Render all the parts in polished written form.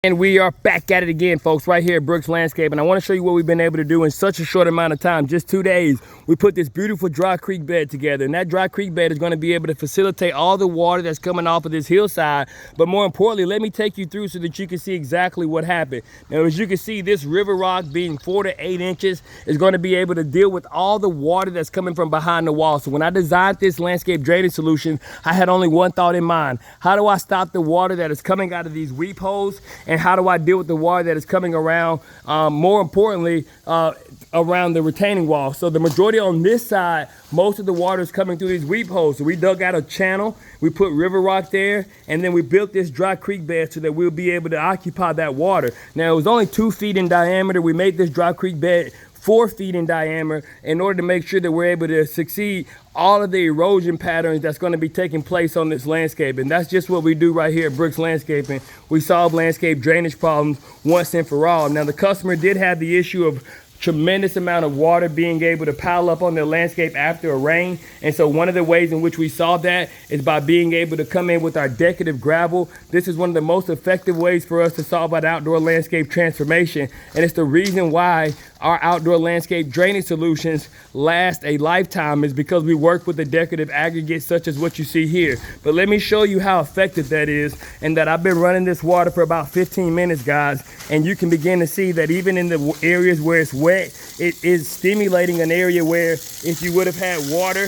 And we are back at it again, folks, right here at Brooks Landscape. And I want to show you what we've been able to do in such a short amount of time. Just 2 days, we put this beautiful dry creek bed together. And that dry creek bed is going to be able to facilitate all the water that's coming off of this hillside. But more importantly, let me take you through so that you can see exactly what happened. Now, as you can see, this river rock being 4 to 8 inches is going to be able to deal with all the water that's coming from behind the wall. So when I designed this landscape drainage solution, I had only one thought in mind. How do I stop the water that is coming out of these weep holes? And how do I deal with the water that is coming around, more importantly, around the retaining wall? So the majority on this side, most of the water is coming through these weep holes. So we dug out a channel, we put river rock there, and then we built this dry creek bed so that we'll be able to occupy that water. Now, it was only 2 feet in diameter. We made this dry creek bed 4 feet in diameter in order to make sure that we're able to succeed all of the erosion patterns that's going to be taking place on this landscape. And that's just what we do right here at Brooks Landscaping. We solve landscape drainage problems once and for all. Now, the customer did have the issue of tremendous amount of water being able to pile up on their landscape after a rain. And so one of the ways in which we solve that is by being able to come in with our decorative gravel. This is one of the most effective ways for us to solve an outdoor landscape transformation. And it's the reason why our outdoor landscape drainage solutions last a lifetime, is because we work with the decorative aggregates such as what you see here. But let me show you how effective that is, and that I've been running this water for about 15 minutes, guys. And you can begin to see that even in the areas where it's wet, it is stimulating an area where if you would have had water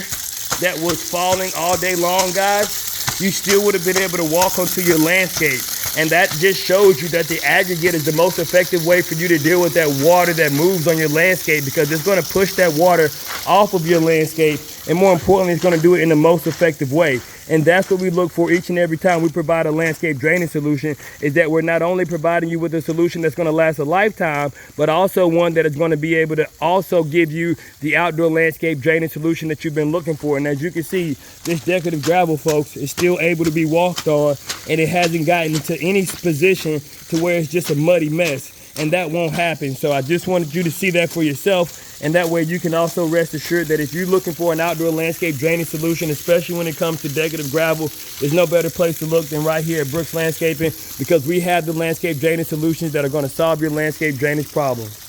that was falling all day long, guys, you still would have been able to walk onto your landscape. And that just shows you that the aggregate is the most effective way for you to deal with that water that moves on your landscape, because it's going to push that water off of your landscape, and more importantly, it's going to do it in the most effective way. And that's what we look for each and every time we provide a landscape drainage solution, is that we're not only providing you with a solution that's going to last a lifetime, but also one that is going to be able to also give you the outdoor landscape drainage solution that you've been looking for. And as you can see, this decorative gravel, folks, is still able to be walked on, and it hasn't gotten into any position to where it's just a muddy mess. And that won't happen. So I just wanted you to see that for yourself, and that way you can also rest assured that if you're looking for an outdoor landscape drainage solution, especially when it comes to decorative gravel, there's no better place to look than right here at Brooks Landscaping, because we have the landscape drainage solutions that are going to solve your landscape drainage problems.